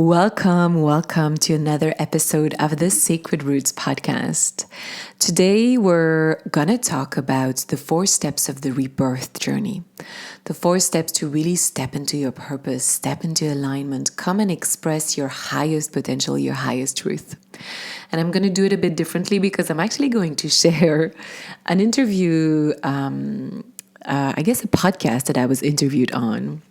Welcome to another episode of the Sacred Roots podcast. Today, we're going to talk about the 4 steps of the rebirth journey. The 4 steps to really step into your purpose, step into alignment, come and express your highest potential, your highest truth. And I'm going to do it a bit differently because I'm actually going to share an interview, a podcast that I was interviewed on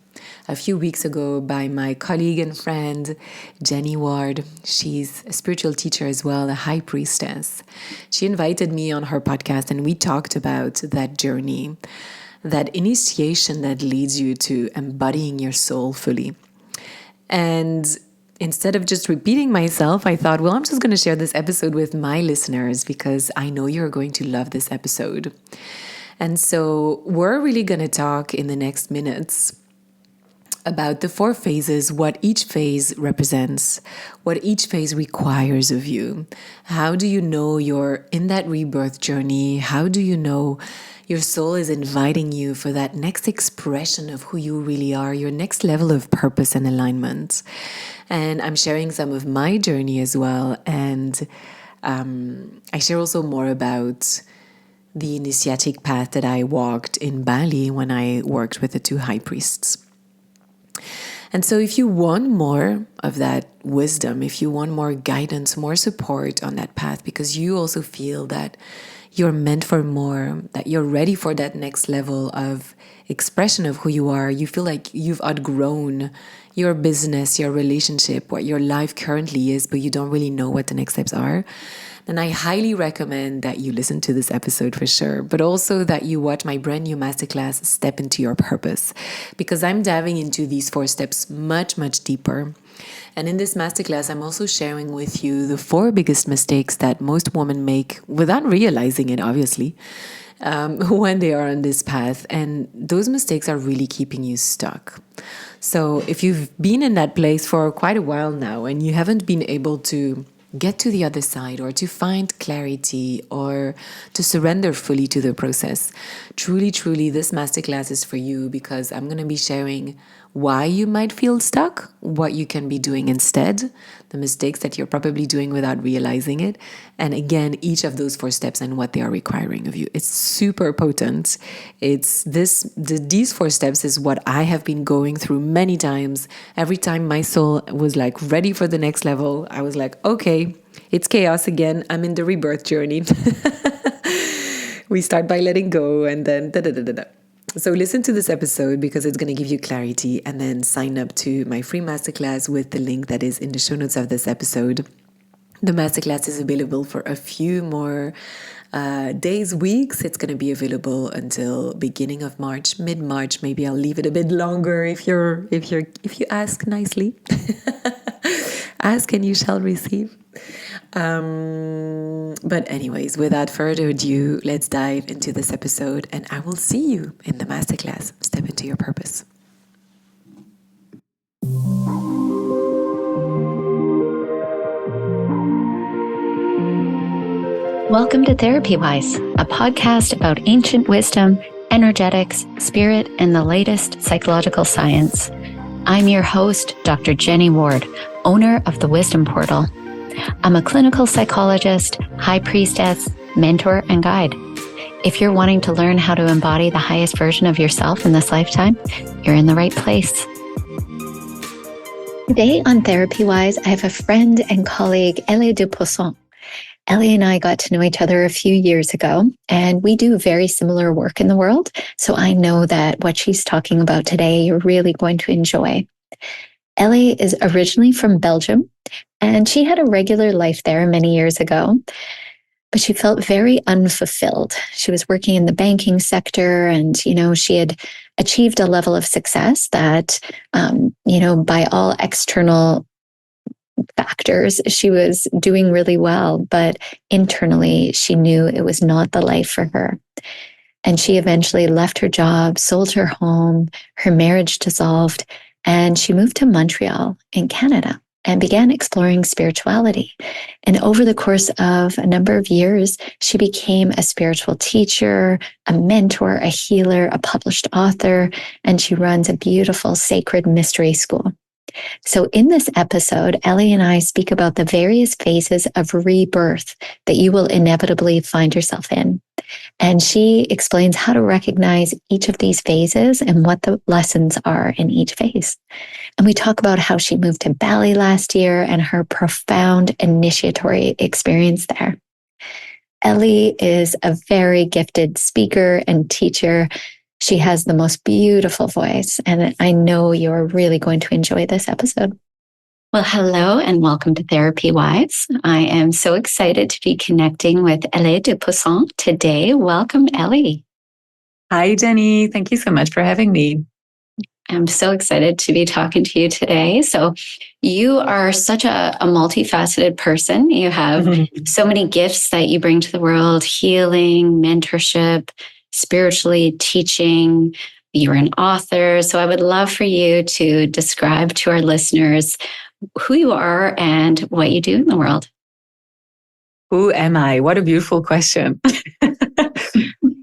a few weeks ago by my colleague and friend, Jennie Ward. She's a spiritual teacher as well, a high priestess. She invited me on her podcast and we talked about that journey, that initiation that leads you to embodying your soul fully. And instead of just repeating myself, I thought, I'm just going to share this episode with my listeners because I know you're going to love this episode. And so we're really going to talk in the next minutes about the 4 phases, what each phase represents, what each phase requires of you. How do you know you're in that rebirth journey? How do you know your soul is inviting you for that next expression of who you really are, your next level of purpose and alignment? And I'm sharing some of my journey as well. And I share also more about the initiatic path that I walked in Bali when I worked with the 2 high priests. And so if you want more of that wisdom, if you want more guidance, more support on that path, because you also feel that you're meant for more, that you're ready for that next level of expression of who you are, you feel like you've outgrown your business, your relationship, what your life currently is, but you don't really know what the next steps are, then I highly recommend that you listen to this episode for sure, but also that you watch my brand new masterclass, Step Into Your Purpose, because I'm diving into these 4 steps much, much deeper. And in this masterclass, I'm also sharing with you the 4 biggest mistakes that most women make without realizing it, obviously, when they are on this path. And those mistakes are really keeping you stuck. So if you've been in that place for quite a while now and you haven't been able to get to the other side or to find clarity or to surrender fully to the process, truly, this masterclass is for you because I'm going to be sharing why you might feel stuck, what you can be doing instead, the mistakes that you're probably doing without realizing it, and again, each of those 4 steps and what they are requiring of you. It's super potent. These 4 steps is what I have been going through many times. Every time my soul was like ready for the next level, I was like, okay, it's chaos again. I'm in the rebirth journey. We start by letting go and then da-da-da-da-da. So listen to this episode because it's going to give you clarity, and then sign up to my free masterclass with the link that is in the show notes of this episode. The masterclass is available for a few more days, weeks. It's going to be available until beginning of March, mid-March. Maybe I'll leave it a bit longer if you ask nicely. Ask and you shall receive. But anyways, without further ado, let's dive into this episode, and I will see you in the masterclass, Step Into Your Purpose. Welcome to Therapy Wise, a podcast about ancient wisdom, energetics, spirit, and the latest psychological science. I'm your host, Dr. Jennie Ward, owner of the Wisdom Portal. I'm a clinical psychologist, high priestess, mentor, and guide. If you're wanting to learn how to embody the highest version of yourself in this lifetime, you're in the right place. Today on Therapy Wise, I have a friend and colleague, Eleonore de Posson. Ellie and I got to know each other a few years ago, and we do very similar work in the world. So I know that what she's talking about today, you're really going to enjoy. Ellie is originally from Belgium, and she had a regular life there many years ago, but she felt very unfulfilled. She was working in the banking sector, and, she had achieved a level of success that, by all external factors, she was doing really well, but internally she knew it was not the life for her. And she eventually left her job, sold her home, her marriage dissolved, and she moved to Montreal in Canada and began exploring spirituality. And over the course of a number of years, she became a spiritual teacher, a mentor, a healer, a published author, and she runs a beautiful sacred mystery school. So in this episode, Ellie and I speak about the various phases of rebirth that you will inevitably find yourself in. And she explains how to recognize each of these phases and what the lessons are in each phase. And we talk about how she moved to Bali last year and her profound initiatory experience there. Ellie is a very gifted speaker and teacher. She has the most beautiful voice, and I know you're really going to enjoy this episode. Well, hello and welcome to Therapy Wives. I am so excited to be connecting with Eleonore de Posson today. Welcome, Ellie. Hi, Jennie. Thank you so much for having me. I'm so excited to be talking to you today. So you are such a multifaceted person. You have so many gifts that you bring to the world: healing, mentorship, spiritually teaching. You're an author. So I would love for you to describe to our listeners who you are and what you do in the world. Who am I? What a beautiful question.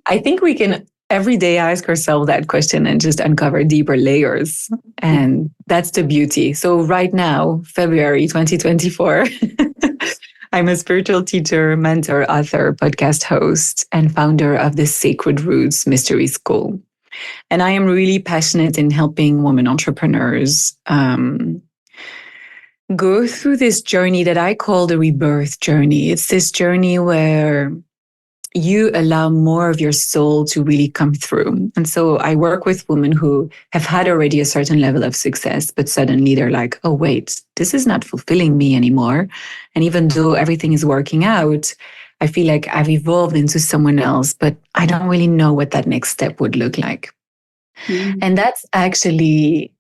I think we can every day ask ourselves that question and just uncover deeper layers. And that's the beauty. So right now, February 2024, I'm a spiritual teacher, mentor, author, podcast host, and founder of the Sacred Roots Mystery School. And I am really passionate in helping women entrepreneurs go through this journey that I call the rebirth journey. It's this journey where you allow more of your soul to really come through. And so I work with women who have had already a certain level of success, but suddenly they're like, oh, wait, this is not fulfilling me anymore. And even though everything is working out, I feel like I've evolved into someone else, but I don't really know what that next step would look like. Mm-hmm. And that's actually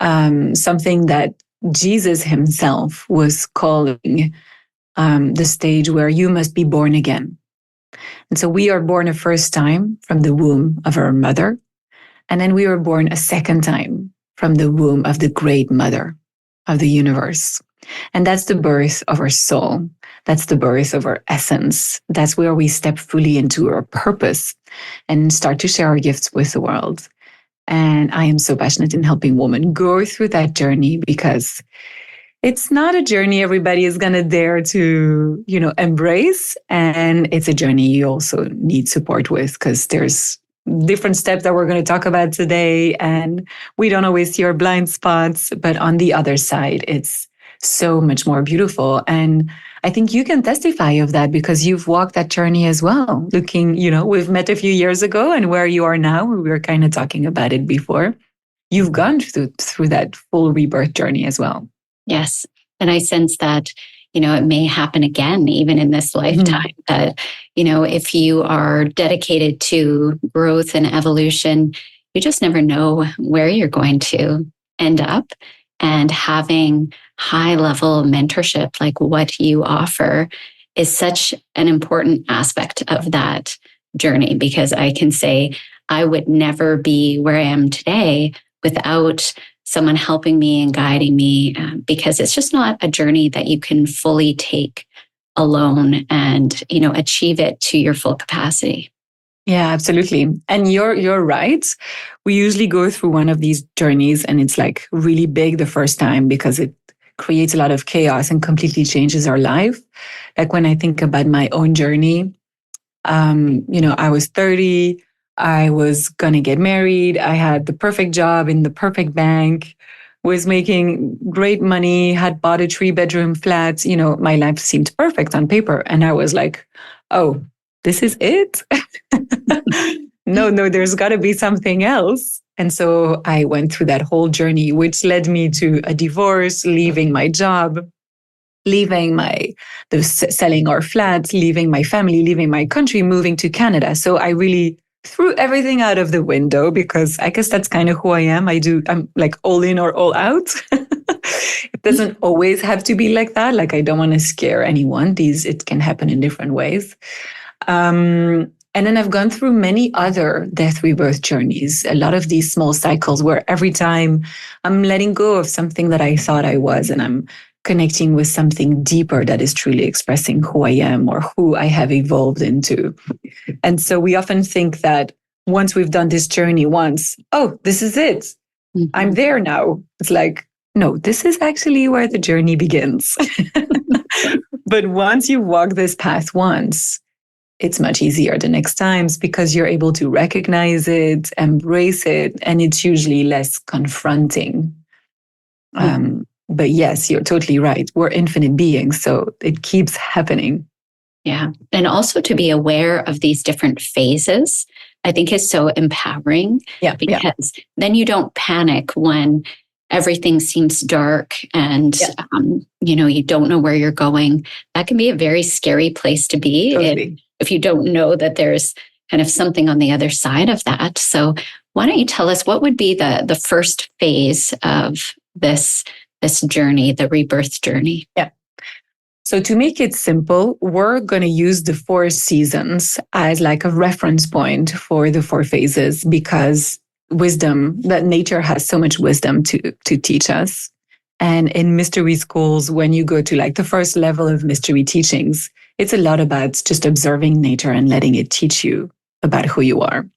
something that Jesus himself was calling the stage where you must be born again. And so we are born a first time from the womb of our mother. And then we were born a second time from the womb of the great mother of the universe. And that's the birth of our soul. That's the birth of our essence. That's where we step fully into our purpose and start to share our gifts with the world. And I am so passionate in helping women go through that journey because it's not a journey everybody is going to dare to, embrace. And it's a journey you also need support with because there's different steps that we're going to talk about today. And we don't always see our blind spots. But on the other side, it's so much more beautiful. And I think you can testify of that because you've walked that journey as well. Looking, we've met a few years ago and where you are now, we were kind of talking about it before. You've gone through that full rebirth journey as well. Yes. And I sense that, it may happen again, even in this lifetime, that, if you are dedicated to growth and evolution, you just never know where you're going to end up. And having high level mentorship, like what you offer, is such an important aspect of that journey, because I can say I would never be where I am today without someone helping me and guiding me, because it's just not a journey that you can fully take alone and, achieve it to your full capacity. Yeah, absolutely. And you're right. We usually go through one of these journeys and it's like really big the first time because it creates a lot of chaos and completely changes our life. Like when I think about my own journey, I was 30. I was going to get married. I had the perfect job in the perfect bank, was making great money, had bought a 3-bedroom flat. My life seemed perfect on paper. And I was like, oh, this is it? No, there's got to be something else. And so I went through that whole journey, which led me to a divorce, leaving my job, selling our flat, leaving my family, leaving my country, moving to Canada. So I really threw everything out of the window because I guess that's kind of who I am. I'm like all in or all out. It doesn't always have to be like that. Like I don't want to scare anyone. It can happen in different ways. And then I've gone through many other death rebirth journeys, a lot of these small cycles where every time I'm letting go of something that I thought I was, and I'm connecting with something deeper that is truly expressing who I am or who I have evolved into. And so we often think that once we've done this journey once, oh, this is it. Mm-hmm. I'm there now. It's like, no, this is actually where the journey begins. But once you walk this path once, it's much easier the next times because you're able to recognize it, embrace it, and it's usually less confronting. But yes, you're totally right. We're infinite beings, so it keeps happening. Yeah. And also to be aware of these different phases, I think is so empowering. Yeah. Because then you don't panic when everything seems dark and, you don't know where you're going. That can be a very scary place to be. Totally. If you don't know that there's kind of something on the other side of that. So why don't you tell us what would be the first phase of this journey, the rebirth journey? Yeah. So to make it simple, we're going to use the 4 seasons as like a reference point for the 4 phases because that nature has so much wisdom to teach us. And in mystery schools, when you go to like the first level of mystery teachings, it's a lot about just observing nature and letting it teach you about who you are.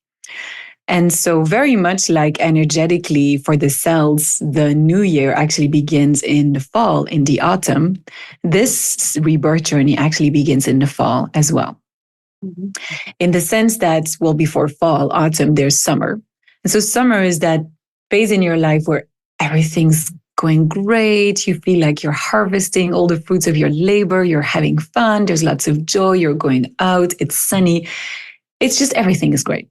And so very much like energetically for the cells, the new year actually begins in the fall, in the autumn. This rebirth journey actually begins in the fall as well. Mm-hmm. In the sense that, well, before fall, autumn, there's summer. And so summer is that phase in your life where everything's going great. You feel like you're harvesting all the fruits of your labor. You're having fun. There's lots of joy. You're going out. It's sunny. It's just everything is great.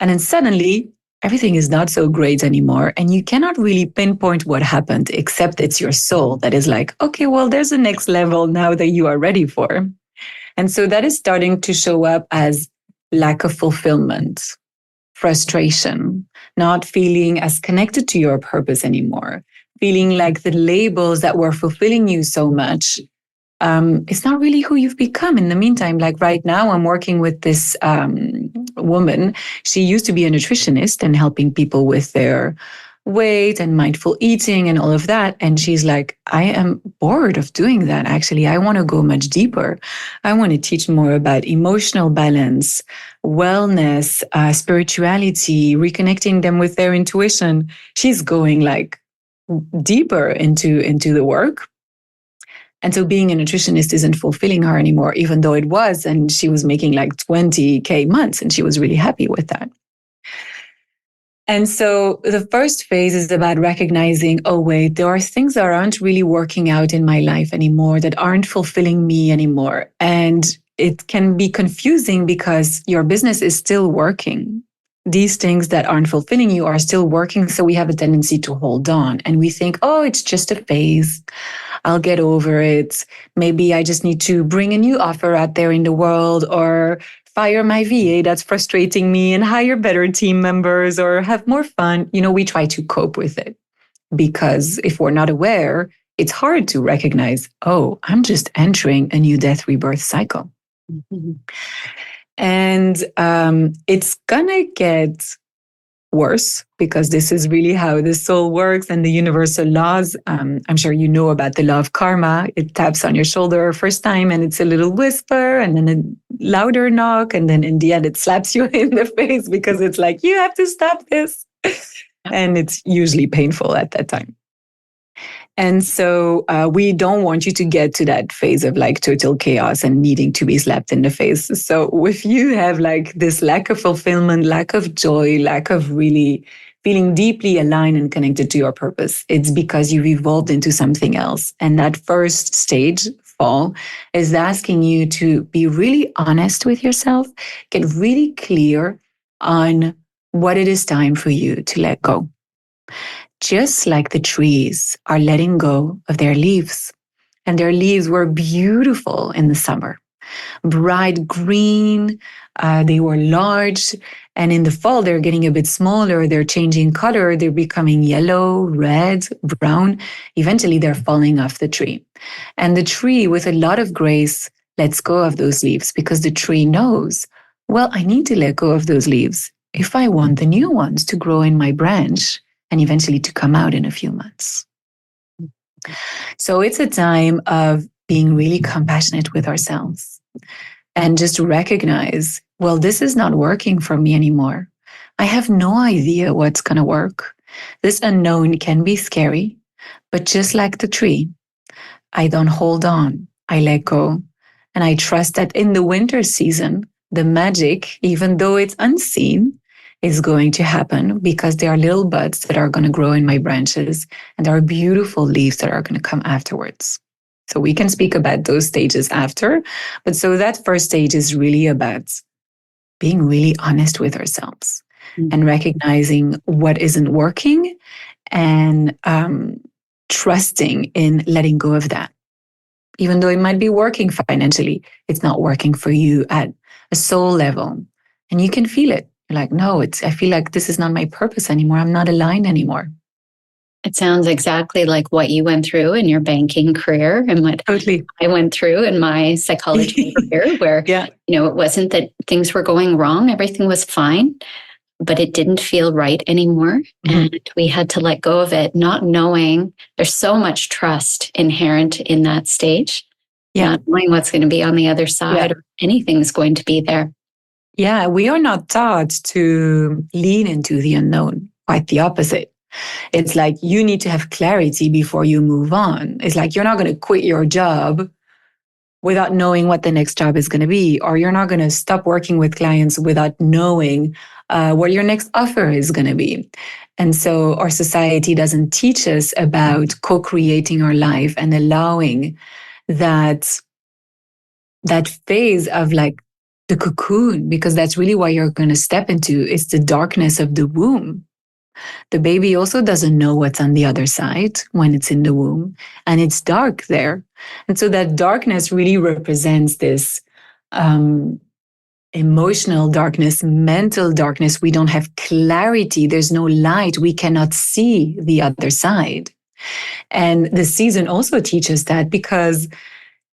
And then suddenly, everything is not so great anymore. And you cannot really pinpoint what happened, except it's your soul that is like, okay, well, there's a next level now that you are ready for. And so that is starting to show up as lack of fulfillment, frustration, not feeling as connected to your purpose anymore, feeling like the labels that were fulfilling you so much, it's not really who you've become in the meantime. Like right now, I'm working with this woman. She used to be a nutritionist and helping people with their weight and mindful eating and all of that. And she's like, I am bored of doing that. Actually, I want to go much deeper. I want to teach more about emotional balance, wellness, spirituality, reconnecting them with their intuition. She's going like deeper into the work. And so being a nutritionist isn't fulfilling her anymore, even though it was. And she was making like 20K months and she was really happy with that. And so the first phase is about recognizing, oh, wait, there are things that aren't really working out in my life anymore, that aren't fulfilling me anymore. And it can be confusing because your business is still working. These things that aren't fulfilling you are still working. So we have a tendency to hold on and we think, oh, it's just a phase. I'll get over it. Maybe I just need to bring a new offer out there in the world or fire my VA that's frustrating me and hire better team members or have more fun. We try to cope with it because if we're not aware, it's hard to recognize, oh, I'm just entering a new death rebirth cycle. Mm-hmm. And it's gonna get worse because this is really how the soul works and the universal laws. I'm sure you know about the law of karma. It taps on your shoulder first time and it's a little whisper and then a louder knock. And then in the end, it slaps you in the face because it's like, you have to stop this. And it's usually painful at that time. And so we don't want you to get to that phase of like total chaos and needing to be slapped in the face. So if you have like this lack of fulfillment, lack of joy, lack of really feeling deeply aligned and connected to your purpose, it's because you've evolved into something else. And that first stage, fall, is asking you to be really honest with yourself, get really clear on what it is time for you to let go. Just like the trees are letting go of their leaves. And their leaves were beautiful in the summer, bright green, they were large. And in the fall, they're getting a bit smaller, they're changing color, they're becoming yellow, red, brown. Eventually, they're falling off the tree. And the tree, with a lot of grace, lets go of those leaves because the tree knows, well, I need to let go of those leaves if I want the new ones to grow in my branch and eventually to come out in a few months. So it's a time of being really compassionate with ourselves and just recognize, well, this is not working for me anymore. I have no idea what's going to work. This unknown can be scary. But just like the tree, I don't hold on. I let go. And I trust that in the winter season, the magic, even though it's unseen, is going to happen because there are little buds that are going to grow in my branches and there are beautiful leaves that are going to come afterwards. So we can speak about those stages after. But so that first stage is really about being really honest with ourselves and recognizing what isn't working and trusting in letting go of that. Even though it might be working financially, it's not working for you at a soul level. And you can feel it. You're like, no, I feel like this is not my purpose anymore. I'm not aligned anymore. It sounds exactly like what you went through in your banking career and what Totally. I went through in my psychology career, where, yeah. It wasn't that things were going wrong. Everything was fine, but it didn't feel right anymore. Mm-hmm. And we had to let go of it, not knowing there's so much trust inherent in that stage, not knowing what's going to be on the other side or anything's going to be there. Yeah, we are not taught to lean into the unknown, quite the opposite. It's like you need to have clarity before you move on. It's like you're not going to quit your job without knowing what the next job is going to be, or you're not going to stop working with clients without knowing what your next offer is going to be. And so our society doesn't teach us about co-creating our life and allowing that phase of like the cocoon, because that's really what you're going to step into. It's the darkness of the womb. The baby also doesn't know what's on the other side when it's in the womb, and it's dark there. And so that darkness really represents this emotional darkness, mental darkness. We don't have clarity. There's no light. We cannot see the other side. And the season also teaches that, because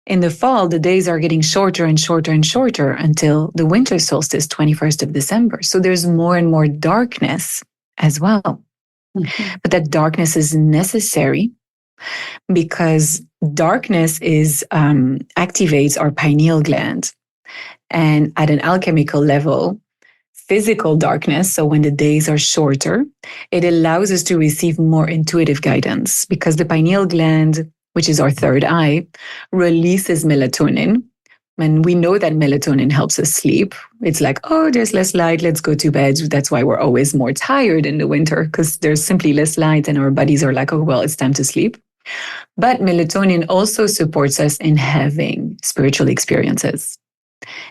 in the fall, the days are getting shorter and shorter and shorter until the winter solstice, 21st of December. So there's more and more darkness as well. Mm-hmm. But that darkness is necessary, because darkness activates our pineal gland. And at an alchemical level, physical darkness, so when the days are shorter, it allows us to receive more intuitive guidance, because the pineal gland, which is our third eye, releases melatonin. And we know that melatonin helps us sleep. It's like, oh, there's less light, let's go to bed. That's why we're always more tired in the winter, because there's simply less light and our bodies are like, oh, well, it's time to sleep. But melatonin also supports us in having spiritual experiences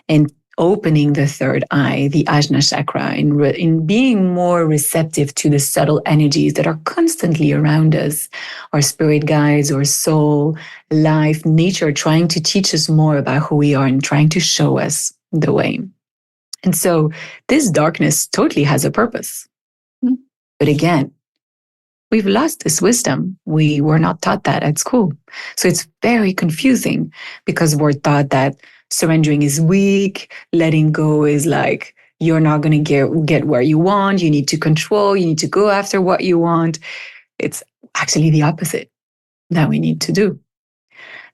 and opening the third eye, the Ajna chakra, in being more receptive to the subtle energies that are constantly around us, our spirit guides, our soul, life, nature, trying to teach us more about who we are and trying to show us the way. And so this darkness totally has a purpose. But again, we've lost this wisdom. We were not taught that at school. So it's very confusing, because we're taught that surrendering is weak, letting go is like, you're not going to get where you want, you need to control, you need to go after what you want. It's actually the opposite that we need to do.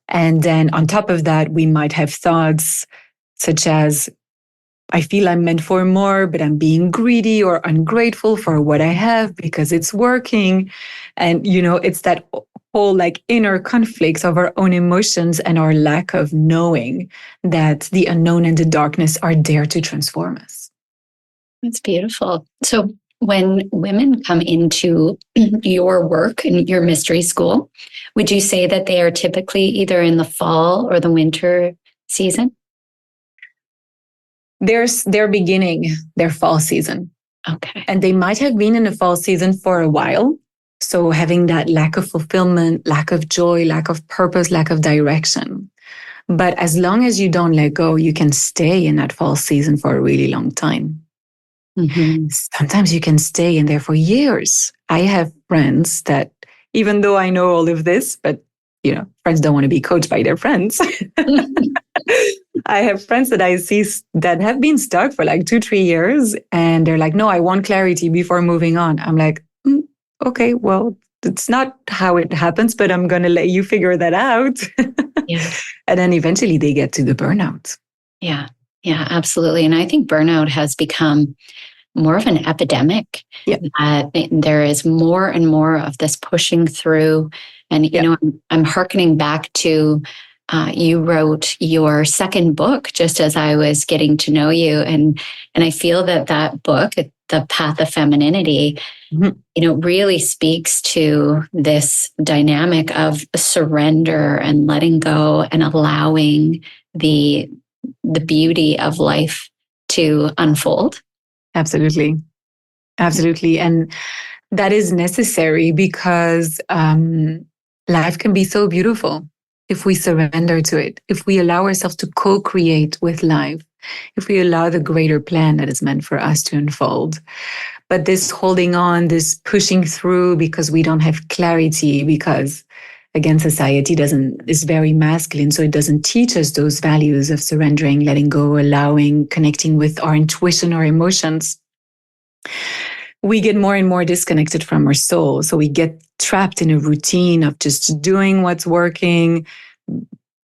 And then on top of that, we might have thoughts such as, I feel I'm meant for more, but I'm being greedy or ungrateful for what I have because it's working. And, it's that whole like inner conflicts of our own emotions and our lack of knowing that the unknown and the darkness are there to transform us. That's beautiful. So when women come into your work in your mystery school, would you say that they are typically either in the fall or the winter season? They're beginning their fall season. Okay. And they might have been in the fall season for a while. So having that lack of fulfillment, lack of joy, lack of purpose, lack of direction. But as long as you don't let go, you can stay in that fall season for a really long time. Mm-hmm. Sometimes you can stay in there for years. I have friends that, even though I know all of this, but friends don't want to be coached by their friends. I have friends that I see that have been stuck for like 2-3 years, and they're like, no, I want clarity before moving on. I'm like, okay, well, it's not how it happens, but I'm going to let you figure that out. Yeah. And then eventually they get to the burnout. Yeah, absolutely. And I think burnout has become more of an epidemic. Yeah. There is more and more of this pushing through. And, I'm hearkening back to you wrote your second book just as I was getting to know you. And I feel that book, The Path of Femininity, really speaks to this dynamic of surrender and letting go and allowing the beauty of life to unfold. Absolutely. Absolutely. And that is necessary because life can be so beautiful if we surrender to it, if we allow ourselves to co-create with life, if we allow the greater plan that is meant for us to unfold. But this holding on, this pushing through because we don't have clarity, because again, society is very masculine. So it doesn't teach us those values of surrendering, letting go, allowing, connecting with our intuition or emotions. We get more and more disconnected from our soul. So we get trapped in a routine of just doing what's working,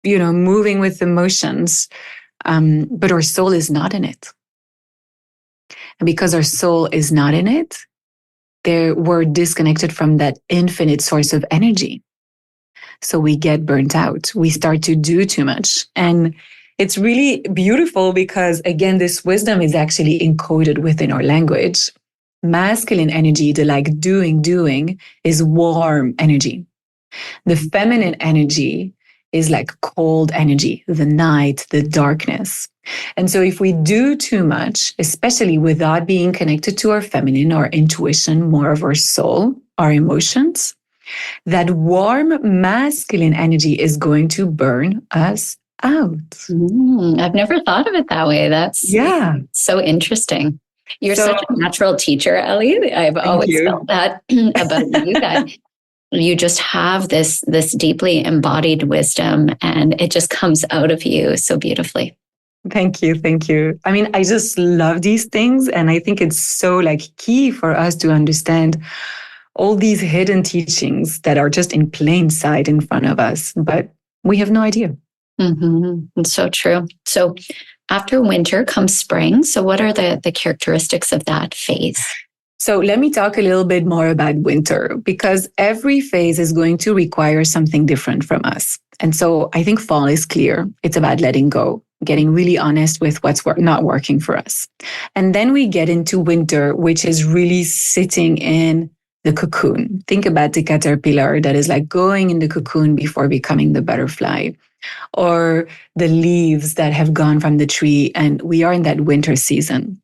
moving with emotions. But our soul is not in it. And because our soul is not in it, we're disconnected from that infinite source of energy. So we get burnt out. We start to do too much. And it's really beautiful because, again, this wisdom is actually encoded within our language. Masculine energy, the doing, is warm energy. The feminine energy is like cold energy, the night, the darkness. And so if we do too much, especially without being connected to our feminine, our intuition, more of our soul, our emotions, that warm masculine energy is going to burn us out. I've never thought of it that way. That's so interesting. You're such a natural teacher, Ellie. I've always felt that about you, that you just have this deeply embodied wisdom, and it just comes out of you so beautifully. Thank you. Thank you. I mean, I just love these things. And I think it's so key for us to understand all these hidden teachings that are just in plain sight in front of us, but we have no idea. It's so true. So after winter comes spring. So what are the characteristics of that phase? So let me talk a little bit more about winter, because every phase is going to require something different from us. And so I think fall is clear. It's about letting go, getting really honest with what's not working for us. And then we get into winter, which is really sitting in the cocoon. Think about the caterpillar that is going in the cocoon before becoming the butterfly, or the leaves that have gone from the tree, and we are in that winter season.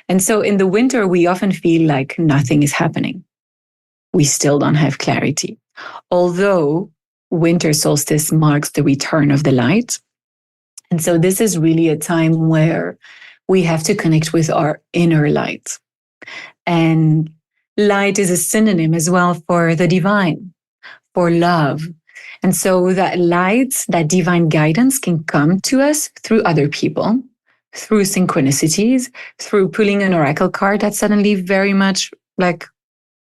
And so in the winter, we often feel like nothing is happening. We still don't have clarity. Although winter solstice marks the return of the light. And so this is really a time where we have to connect with our inner light. And light is a synonym as well for the divine, for love. And so that light, that divine guidance can come to us through other people, through synchronicities, through pulling an oracle card that suddenly very much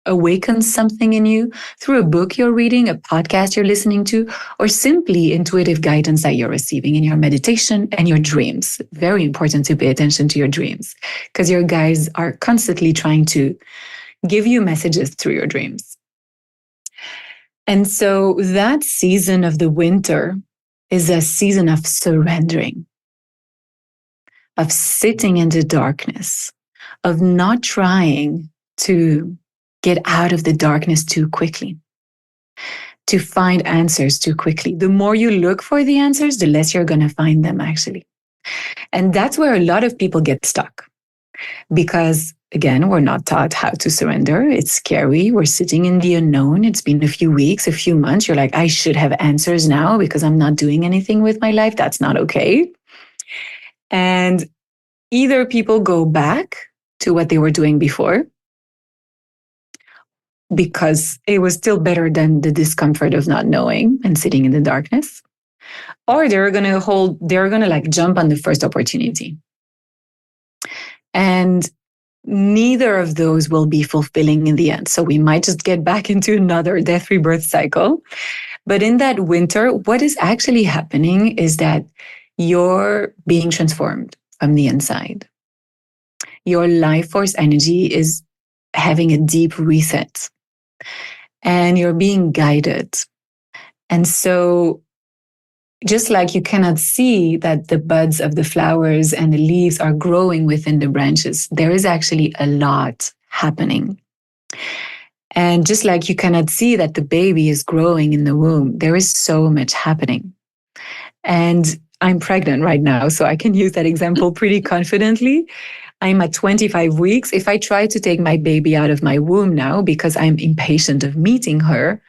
awakens something in you, through a book you're reading, a podcast you're listening to, or simply intuitive guidance that you're receiving in your meditation and your dreams. Very important to pay attention to your dreams, because your guides are constantly trying to give you messages through your dreams. And so that season of the winter is a season of surrendering, of sitting in the darkness, of not trying to get out of the darkness too quickly, to find answers too quickly. The more you look for the answers, the less you're going to find them, actually. And that's where a lot of people get stuck, because again, we're not taught how to surrender. It's scary. We're sitting in the unknown. It's been a few weeks, a few months. You're like, I should have answers now because I'm not doing anything with my life. That's not okay. And either people go back to what they were doing before, because it was still better than the discomfort of not knowing and sitting in the darkness, or they're going to jump on the first opportunity. And neither of those will be fulfilling in the end. So we might just get back into another death rebirth cycle. But in that winter, what is actually happening is that you're being transformed from the inside. your life force energy is having a deep reset and you're being guided. And so, just like you cannot see that the buds of the flowers and the leaves are growing within the branches, there is actually a lot happening. And just like you cannot see that the baby is growing in the womb, there is so much happening. And I'm pregnant right now, so I can use that example pretty confidently. I'm at 25 weeks. If I try to take my baby out of my womb now because I'm impatient of meeting her,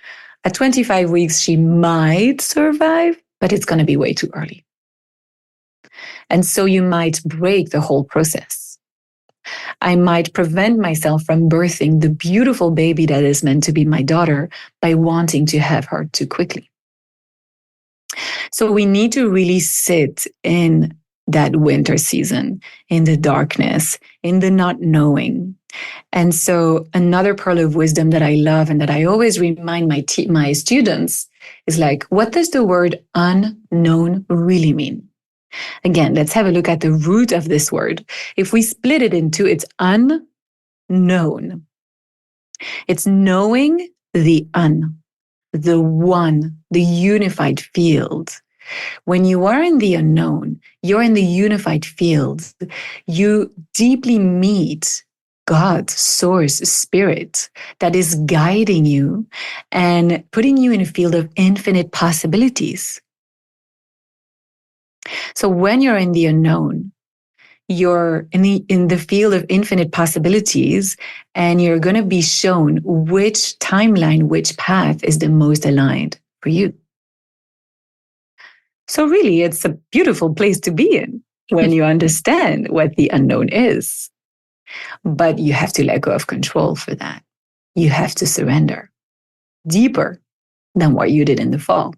at 25 weeks, she might survive, but it's going to be way too early. And so you might break the whole process. I might prevent myself from birthing the beautiful baby that is meant to be my daughter by wanting to have her too quickly. So we need to really sit in that winter season, in the darkness, in the not knowing. And so another pearl of wisdom that I love and that I always remind my students is like, what does the word unknown really mean? Again, let's have a look at the root of this word. If we split it into, it's unknown. It's knowing the one, the unified field. When you are in the unknown, you're in the unified field. You deeply meet God, source, spirit that is guiding you and putting you in a field of infinite possibilities. So when you're in the unknown, you're in the field of infinite possibilities, and you're going to be shown which timeline, which path is the most aligned for you. So really, it's a beautiful place to be in when you understand what the unknown is. But you have to let go of control for that. You have to surrender deeper than what you did in the fall.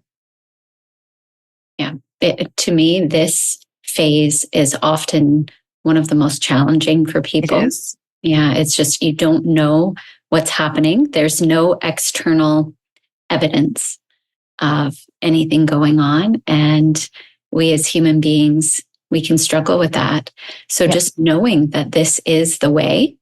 Yeah. To me, this phase is often one of the most challenging for people. It is. Yeah. It's just, you don't know what's happening. There's no external evidence of anything going on. And we as human beings, we can struggle with that. So just knowing that this is the way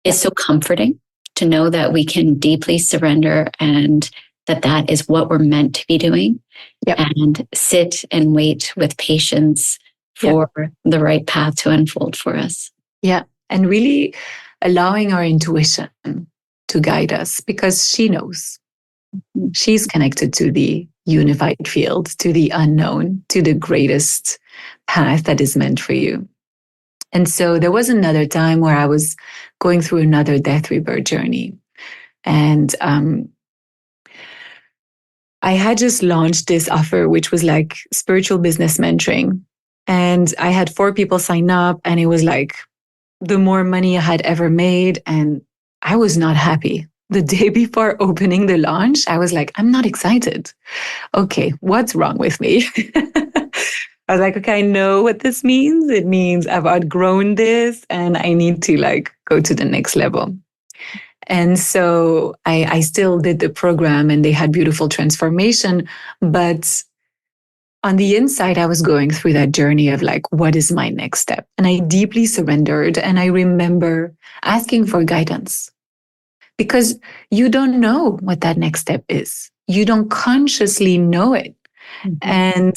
is so comforting, to know that we can deeply surrender and that is what we're meant to be doing. And sit and wait with patience for the right path to unfold for us. Yeah. And really allowing our intuition to guide us, because she knows. She's connected to the unified field, to the unknown, to the greatest path that is meant for you. And so there was another time where I was going through another death rebirth journey. And I had just launched this offer, which was like spiritual business mentoring. And I had 4 people sign up, and it was like the more money I had ever made. And I was not happy. The day before opening the launch, I was like, I'm not excited. Okay, what's wrong with me? I was like, okay, I know what this means. It means I've outgrown this and I need to like go to the next level. And so I still did the program, and they had beautiful transformation. But on the inside, I was going through that journey of like, what is my next step? And I deeply surrendered. And I remember asking for guidance, because you don't know what that next step is. You don't consciously know it. And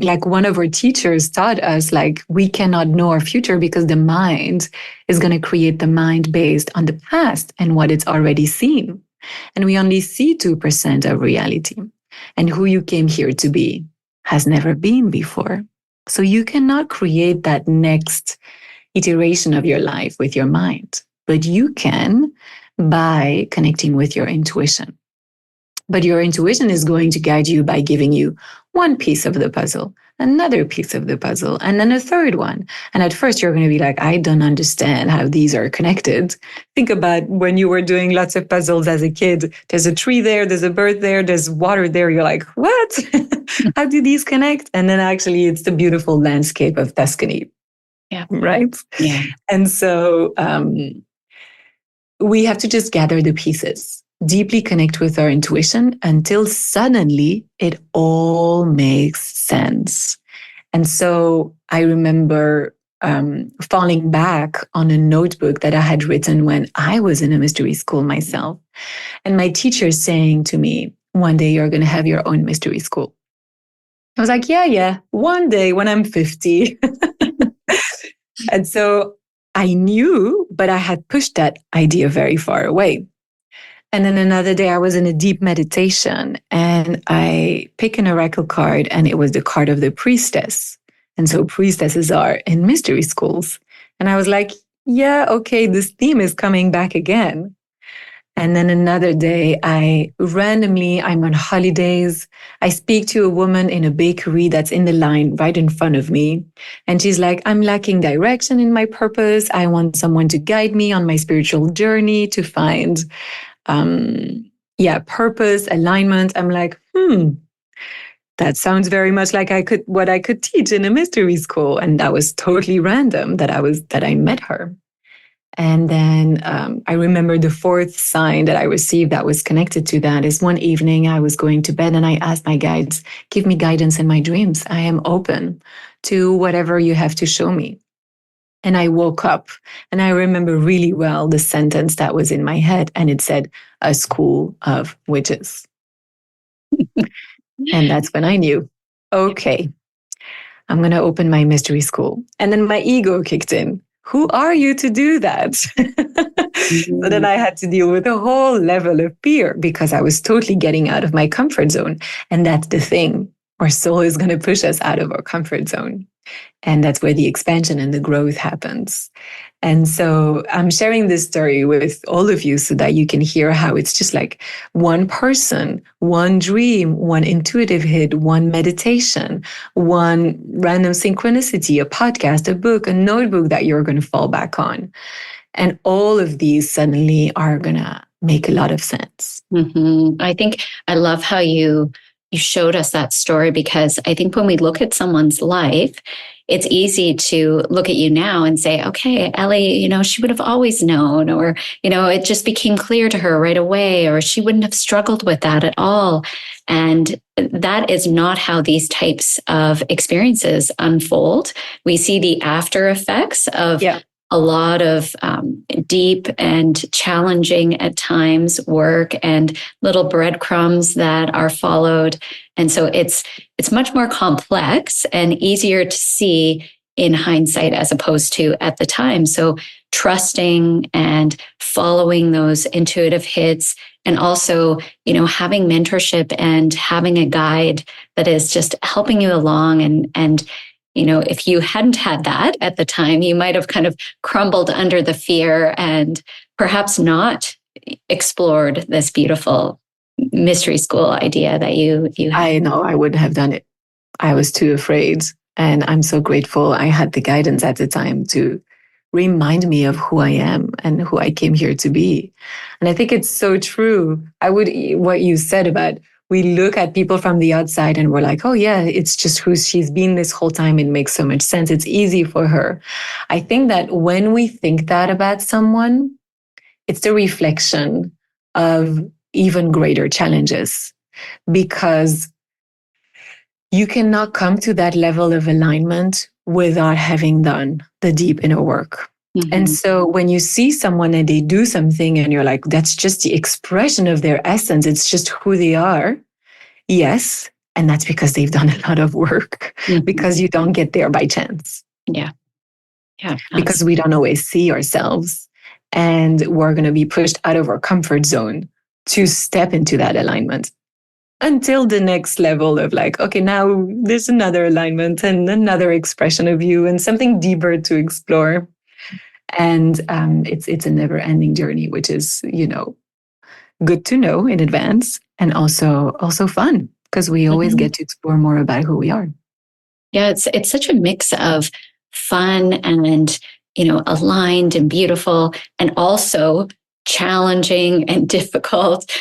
like one of our teachers taught us, like, we cannot know our future because the mind is going to create the mind based on the past and what it's already seen. And we only see 2% of reality. And who you came here to be has never been before. So you cannot create that next iteration of your life with your mind, but you can by connecting with your intuition. But your intuition is going to guide you by giving you one piece of the puzzle, another piece of the puzzle, and then a third one. And at first you're going to be like, I don't understand how these are connected. Think about when you were doing lots of puzzles as a kid. There's a tree there, there's a bird there, there's water there. You're like, what? How do these connect? And then actually it's the beautiful landscape of Tuscany. Yeah. Right? Yeah. And so we have to just gather the pieces, deeply connect with our intuition until suddenly it all makes sense. And so I remember falling back on a notebook that I had written when I was in a mystery school myself. And my teacher saying to me, one day you're going to have your own mystery school. I was like, yeah, one day when I'm 50. And so I knew, but I had pushed that idea very far away. And then another day I was in a deep meditation and I picked an oracle card and it was the card of the priestess. And so priestesses are in mystery schools. And I was like, yeah, okay, this theme is coming back again. And then another day, I'm on holidays. I speak to a woman in a bakery that's in the line right in front of me. And she's like, I'm lacking direction in my purpose. I want someone to guide me on my spiritual journey to find, purpose, alignment. I'm like, that sounds very much like what I could teach in a mystery school. And that was totally random that I met her. And then I remember the fourth sign that I received that was connected to that is one evening I was going to bed and I asked my guides, give me guidance in my dreams. I am open to whatever you have to show me. And I woke up and I remember really well the sentence that was in my head and it said, a school of witches. And that's when I knew, okay, I'm going to open my mystery school. And then my ego kicked in. Who are you to do that? So then I had to deal with a whole level of fear because I was totally getting out of my comfort zone. And that's the thing. Our soul is going to push us out of our comfort zone. And that's where the expansion and the growth happens. And so I'm sharing this story with all of you so that you can hear how it's just like one person, one dream, one intuitive hit, one meditation, one random synchronicity, a podcast, a book, a notebook that you're going to fall back on. And all of these suddenly are going to make a lot of sense. I think I love how you showed us that story, because I think when we look at someone's life, it's easy to look at you now and say, okay, Ellie, she would have always known, or, it just became clear to her right away, or she wouldn't have struggled with that at all. And that is not how these types of experiences unfold. We see the after effects of a lot of deep and challenging at times work and little breadcrumbs that are followed. And so it's much more complex and easier to see in hindsight as opposed to at the time. So trusting and following those intuitive hits, and also, having mentorship and having a guide that is just helping you along. And if you hadn't had that at the time, you might have kind of crumbled under the fear and perhaps not explored this beautiful mystery school idea that you had. I know I wouldn't have done it. I was too afraid. And I'm so grateful I had the guidance at the time to remind me of who I am and who I came here to be. And I think it's so true. What you said about, we look at people from the outside and we're like, oh yeah, it's just who she's been this whole time. It makes so much sense. It's easy for her. I think that when we think that about someone, it's the reflection of even greater challenges, because you cannot come to that level of alignment without having done the deep inner work. And so when you see someone and they do something and you're like, that's just the expression of their essence, it's just who they are. Yes. And that's because they've done a lot of work, because you don't get there by chance. Yeah. Because we don't always see ourselves, and we're going to be pushed out of our comfort zone to step into that alignment until the next level of like, okay, now there's another alignment and another expression of you and something deeper to explore. And it's a never-ending journey, which is, good to know in advance, and also fun, because we always get to explore more about who we are. Yeah, it's such a mix of fun and, aligned and beautiful, and also challenging and difficult.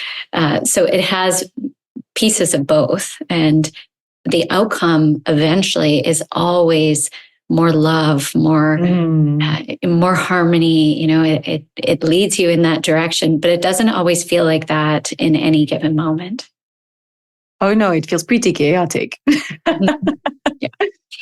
So it has pieces of both, and the outcome eventually is always more love, more harmony. It leads you in that direction, but it doesn't always feel like that in any given moment. Oh no, it feels pretty chaotic. Yeah.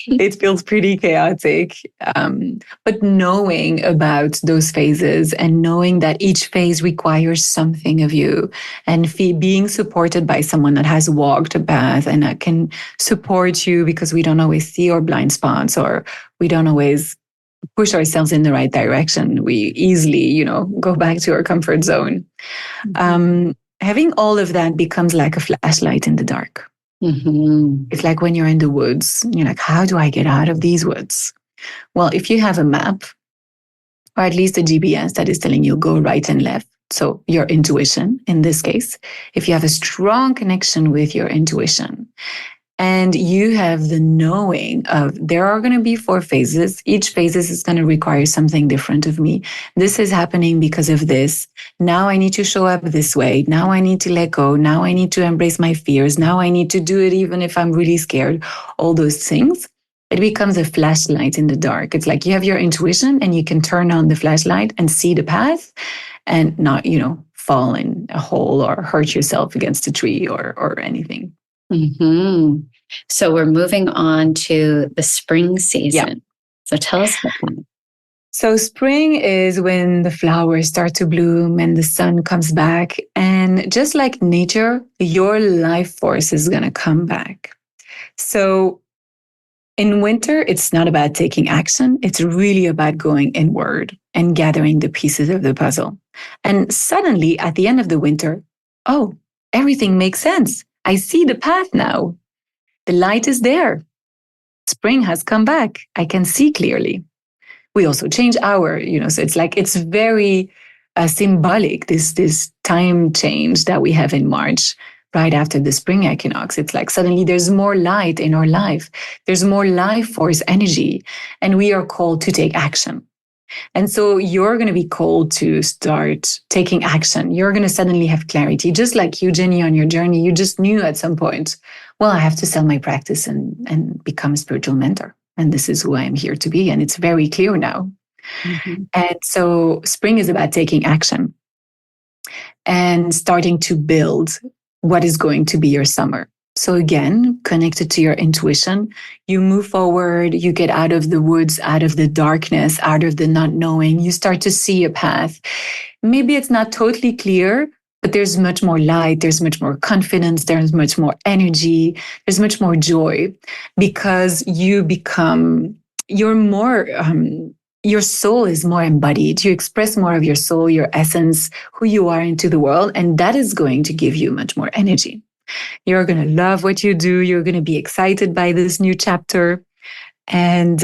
It feels pretty chaotic. But knowing about those phases and knowing that each phase requires something of you and being supported by someone that has walked a path and that can support you, because we don't always see our blind spots, or we don't always push ourselves in the right direction. We easily, go back to our comfort zone. Having all of that becomes like a flashlight in the dark. It's like when you're in the woods, you're like, how do I get out of these woods? Well, if you have a map, or at least a GPS that is telling you go right and left, so your intuition in this case, if you have a strong connection with your intuition, and you have the knowing of there are going to be 4 phases. Each phase is going to require something different of me. This is happening because of this. Now I need to show up this way. Now I need to let go. Now I need to embrace my fears. Now I need to do it even if I'm really scared. All those things. It becomes a flashlight in the dark. It's like you have your intuition and you can turn on the flashlight and see the path and not, fall in a hole or hurt yourself against a tree or anything. So we're moving on to the spring season. Yeah. So tell us about that. So spring is when the flowers start to bloom and the sun comes back. And just like nature, your life force is going to come back. So in winter, it's not about taking action. It's really about going inward and gathering the pieces of the puzzle. And suddenly at the end of the winter, everything makes sense. I see the path now. The light is there. Spring has come back. I can see clearly. We also change so it's very symbolic, this time change that we have in March, right after the spring equinox. It's like suddenly there's more light in our life. There's more life force energy, and we are called to take action. And so you're going to be called to start taking action. You're going to suddenly have clarity. Just like you, Jennie, on your journey, you just knew at some point, well, I have to sell my practice and become a spiritual mentor. And this is who I am here to be. And it's very clear now. And so spring is about taking action and starting to build what is going to be your summer. So again, connected to your intuition, you move forward, you get out of the woods, out of the darkness, out of the not knowing, you start to see a path. Maybe it's not totally clear, but there's much more light, there's much more confidence, there's much more energy, there's much more joy, because you're more, your soul is more embodied. You express more of your soul, your essence, who you are into the world, and that is going to give you much more energy. You're going to love what you do. You're going to be excited by this new chapter. And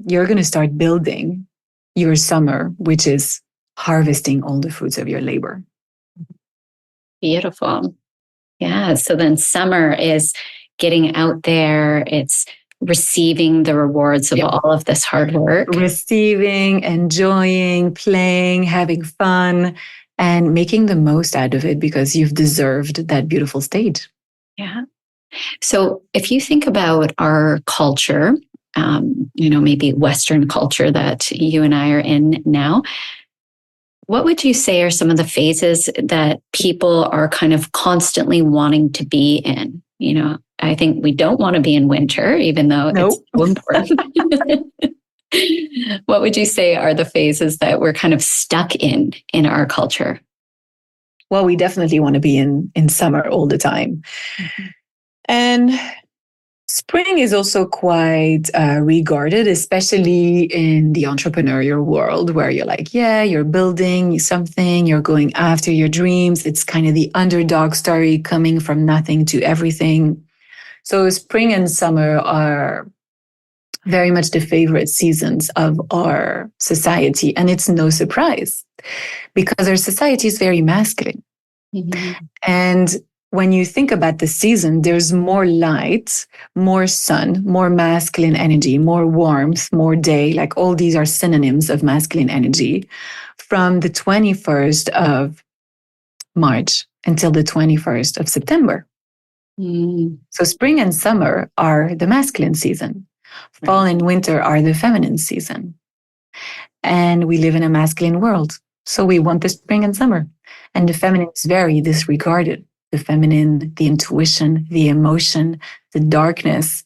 you're going to start building your summer, which is harvesting all the fruits of your labor. Beautiful. Yeah. So then summer is getting out there. It's receiving the rewards of all of this hard work. Receiving, enjoying, playing, having fun, and making the most out of it, because you've deserved that beautiful stage. Yeah. So if you think about our culture, maybe Western culture that you and I are in now, what would you say are some of the phases that people are kind of constantly wanting to be in? I think we don't want to be in winter, even though it's so important. What would you say are the phases that we're kind of stuck in our culture? Well, we definitely want to be in summer all the time. And spring is also quite regarded, especially in the entrepreneurial world, where you're like, you're building something, you're going after your dreams. It's kind of the underdog story, coming from nothing to everything. So spring and summer are very much the favorite seasons of our society. And it's no surprise, because our society is very masculine. And when you think about the season, there's more light, more sun, more masculine energy, more warmth, more day. Like all these are synonyms of masculine energy from the 21st of March until the 21st of September. So spring and summer are the masculine season. Fall and winter are the feminine season. And we live in a masculine world. So we want the spring and summer. And the feminine is very disregarded. The feminine, the intuition, the emotion, the darkness.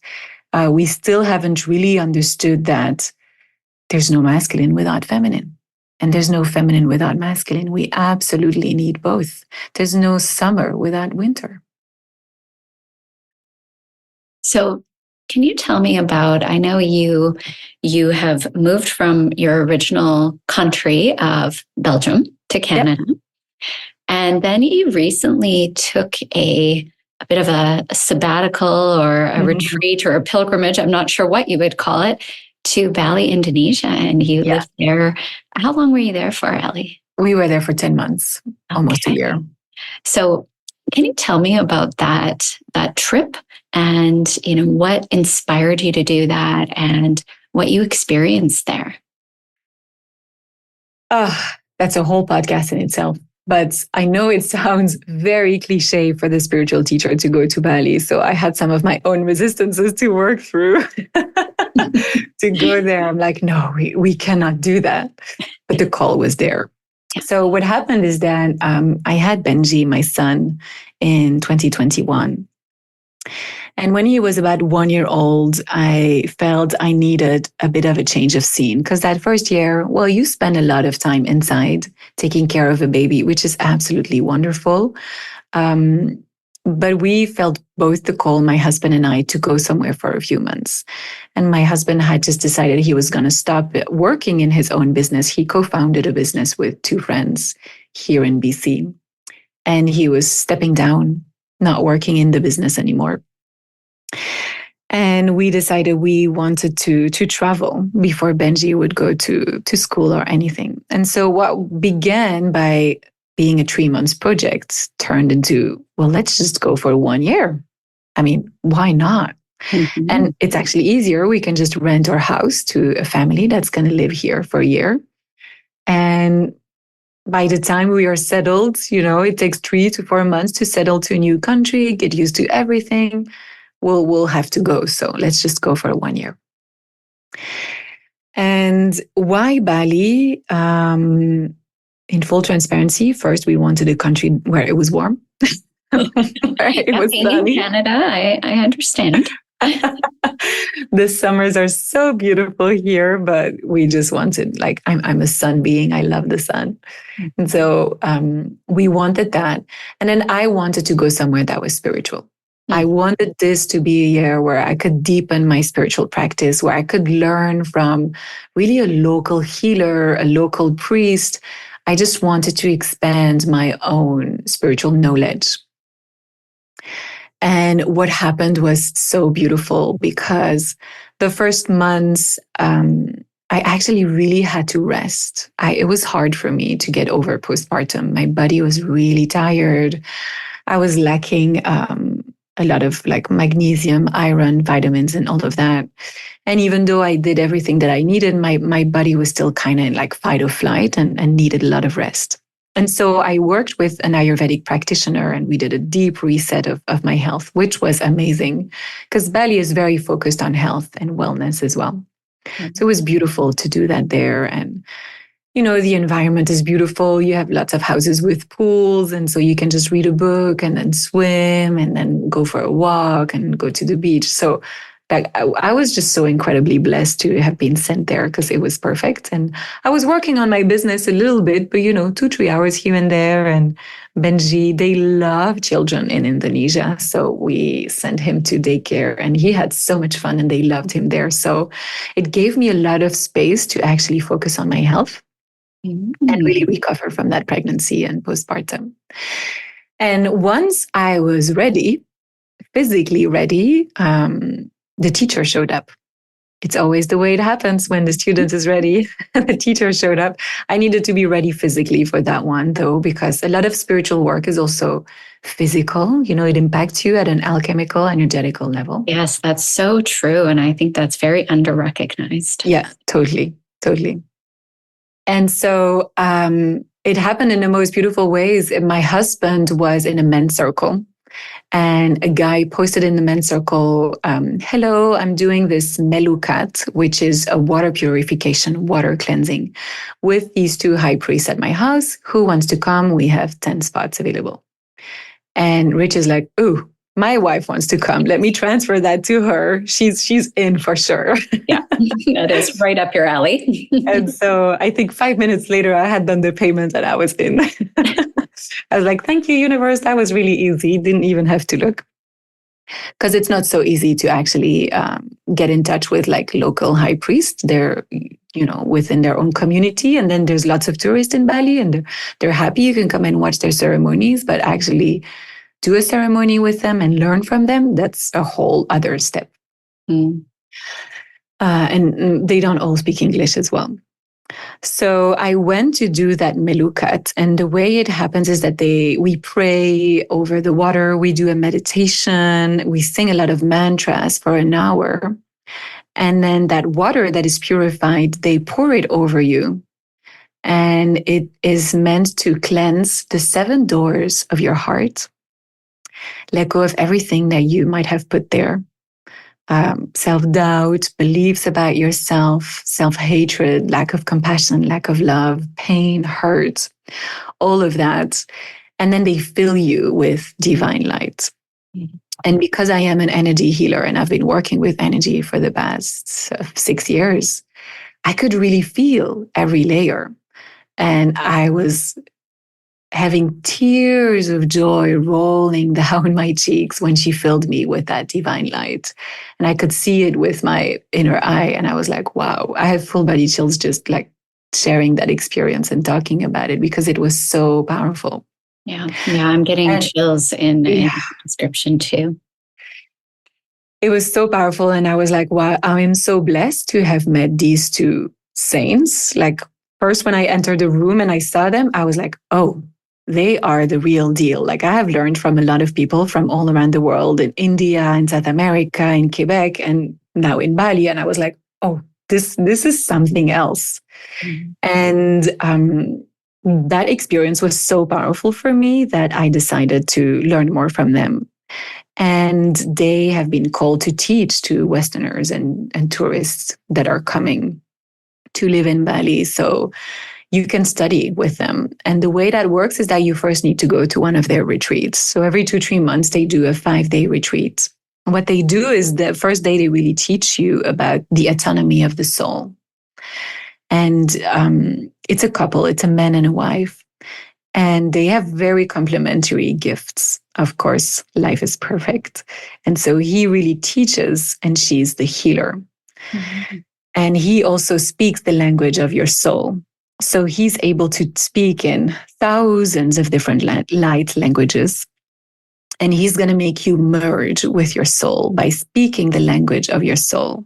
we still haven't really understood that there's no masculine without feminine. And there's no feminine without masculine. We absolutely need both. There's no summer without winter. So can you tell me about, I know you have moved from your original country of Belgium to Canada. Yep. And then you recently took a bit of a sabbatical or a retreat or a pilgrimage, I'm not sure what you would call it, to Bali, Indonesia. And you lived there. How long were you there for, Ellie? We were there for 10 months, almost a year. So can you tell me about that trip and, what inspired you to do that and what you experienced there? That's a whole podcast in itself. But I know it sounds very cliche for the spiritual teacher to go to Bali. So I had some of my own resistances to work through to go there. I'm like, no, we cannot do that. But the call was there. So what happened is that I had Benji, my son, in 2021. And when he was about 1 year old, I felt I needed a bit of a change of scene because that first year, well, you spend a lot of time inside taking care of a baby, which is absolutely wonderful. But we felt both the call, my husband and I, to go somewhere for a few months. And my husband had just decided he was going to stop working in his own business. He co-founded a business with two friends here in BC. And he was stepping down, not working in the business anymore. And we decided we wanted to travel before Benji would go to school or anything. And so what began by being a 3 months project turned into, well, let's just go for 1 year. I mean, why not? Mm-hmm. And it's actually easier. We can just rent our house to a family that's going to live here for a year. And by the time we are settled, it takes 3 to 4 months to settle to a new country, get used to everything. We'll have to go. So let's just go for 1 year. And why Bali? In full transparency, first we wanted a country where it was warm. It was sunny. In Canada, I understand. The summers are so beautiful here, but we just wanted, I'm a sun being. I love the sun. And so we wanted that. And then I wanted to go somewhere that was spiritual. I wanted this to be a year where I could deepen my spiritual practice, where I could learn from really a local healer, a local priest. I just wanted to expand my own spiritual knowledge. And what happened was so beautiful because the first months, I actually really had to rest. It was hard for me to get over postpartum. My body was really tired. I was lacking a lot of magnesium, iron, vitamins, and all of that. And even though I did everything that I needed, my body was still kind of like fight or flight and needed a lot of rest. And so I worked with an Ayurvedic practitioner and we did a deep reset of my health, which was amazing because Bali is very focused on health and wellness as well. Mm-hmm. So it was beautiful to do that there. And the environment is beautiful. You have lots of houses with pools. And so you can just read a book and then swim and then go for a walk and go to the beach. So I was just so incredibly blessed to have been sent there because it was perfect. And I was working on my business a little bit, but 2-3 hours here and there. And Benji, they love children in Indonesia. So we sent him to daycare and he had so much fun and they loved him there. So it gave me a lot of space to actually focus on my health. Mm-hmm. And really recover from that pregnancy and postpartum. And once I was ready, physically ready, the teacher showed up. It's always the way it happens when the student is ready. The teacher showed up. I needed to be ready physically for that one, though, because a lot of spiritual work is also physical. It impacts you at an alchemical, energetical level. Yes, that's so true. And I think that's very under-recognized. Yeah, totally. And so it happened in the most beautiful ways. My husband was in a men's circle and a guy posted in the men's circle, hello, I'm doing this melukat, which is a water purification, water cleansing with these two high priests at my house. Who wants to come? We have 10 spots available. And Rich is like, ooh, my wife wants to come. Let me transfer that to her. She's in for sure. Yeah, that is right up your alley. And so I think 5 minutes later, I had done the payment and I was in. I was like, thank you, universe. That was really easy. Didn't even have to look. Because it's not so easy to actually get in touch with like local high priests. They're, within their own community. And then there's lots of tourists in Bali and they're happy. You can come and watch their ceremonies, but actually do a ceremony with them and learn from them, that's a whole other step. Mm. And they don't all speak English as well. So I went to do that melukat, and the way it happens is that we pray over the water, we do a meditation, we sing a lot of mantras for an hour, and then that water that is purified, they pour it over you, and it is meant to cleanse the 7 doors of your heart. Let go of everything that you might have put there. Self-doubt, beliefs about yourself, self-hatred, lack of compassion, lack of love, pain, hurt, all of that. And then they fill you with divine light. Mm-hmm. And because I am an energy healer and I've been working with energy for the past 6 years, I could really feel every layer. And I was having tears of joy rolling down my cheeks when she filled me with that divine light. And I could see it with my inner eye. And I was like, wow, I have full body chills just like sharing that experience and talking about it because it was so powerful. Yeah, I'm getting chills in the description too. It was so powerful. And I was like, wow, I am so blessed to have met these 2 saints. Like first, when I entered the room and I saw them, I was like, oh, they are the real deal. Like I have learned from a lot of people from all around the world, in India, in South America, in Quebec, and now in Bali. And I was like, oh, this is something else. Mm-hmm. And that experience was so powerful for me that I decided to learn more from them. And they have been called to teach to Westerners and tourists that are coming to live in Bali. So you can study with them. And the way that works is that you first need to go to one of their retreats. So every 2-3 months, they do a 5-day retreat. And what they do is the first day, they really teach you about the autonomy of the soul. And it's a couple, it's a man and a wife. And they have very complementary gifts. Of course, life is perfect. And so he really teaches, and she's the healer. Mm-hmm. And he also speaks the language of your soul. So he's able to speak in thousands of different light languages. And he's going to make you merge with your soul by speaking the language of your soul.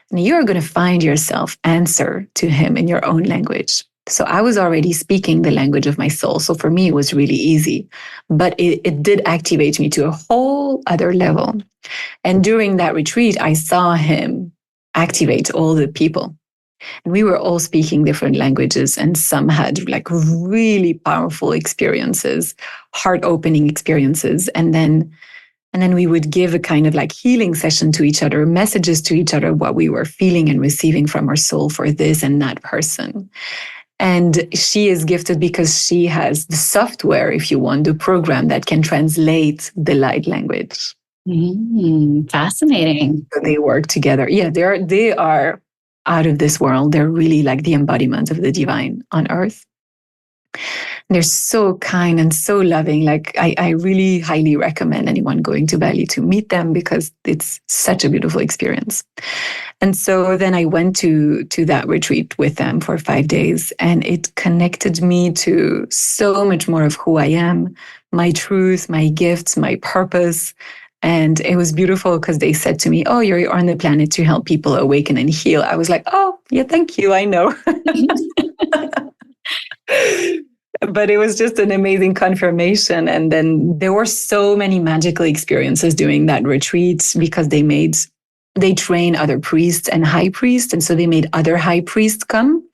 And you're going to find yourself answer to him in your own language. So I was already speaking the language of my soul. So for me, it was really easy. But it did activate me to a whole other level. And during that retreat, I saw him activate all the people. And we were all speaking different languages, and some had like really powerful experiences, heart-opening experiences. And then we would give a kind of like healing session to each other, messages to each other, what we were feeling and receiving from our soul for this and that person. And she is gifted because she has the software, if you want, the program that can translate the light language. Fascinating. So they work together. Yeah, they are out of this world. They're really like the embodiment of the divine on earth. They're so kind and so loving. Like I really highly recommend anyone going to Bali to meet them because it's such a beautiful experience. And so then I went to that retreat with them for 5 days, and it connected me to so much more of who I am, my truth, my gifts, my purpose. And it was beautiful because they said to me, oh, you're on the planet to help people awaken and heal. I was like, oh, yeah, thank you. I know. But it was just an amazing confirmation. And then there were so many magical experiences during that retreat because they train other priests and high priests. And so they made other high priests come.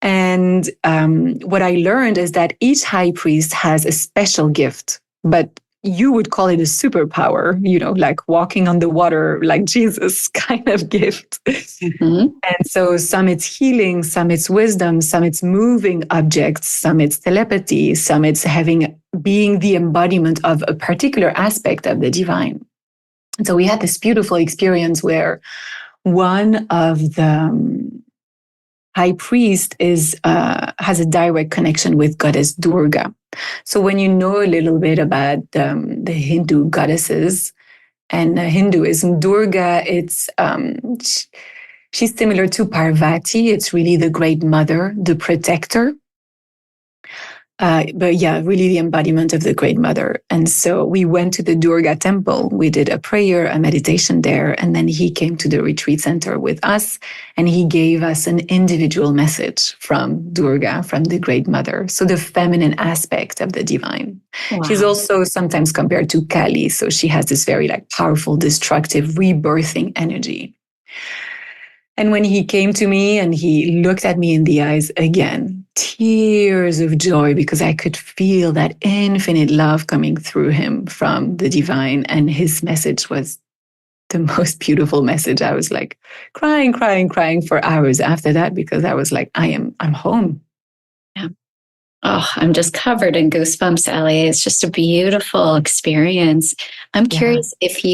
And what I learned is that each high priest has a special gift, but you would call it a superpower, like walking on the water like Jesus kind of gift. Mm-hmm. And so some it's healing, some it's wisdom, some it's moving objects, some it's telepathy, some it's being the embodiment of a particular aspect of the divine. And so we had this beautiful experience where one of the high priest has a direct connection with goddess Durga. So when you know a little bit about the Hindu goddesses and Hinduism, Durga, she's similar to Parvati. It's really the great mother, the protector. But yeah, really the embodiment of the Great Mother. And so we went to the Durga temple. We did a prayer, a meditation there. And then he came to the retreat center with us and he gave us an individual message from Durga, from the Great Mother. So the feminine aspect of the divine. Wow. She's also sometimes compared to Kali. So she has this very powerful, destructive, rebirthing energy. And when he came to me and he looked at me in the eyes again, tears of joy, because I could feel that infinite love coming through him from the divine. And his message was the most beautiful message. I was crying for hours after that, because I was I'm home. Yeah. Oh, I'm just covered in goosebumps, Ellie. It's just a beautiful experience. I'm curious if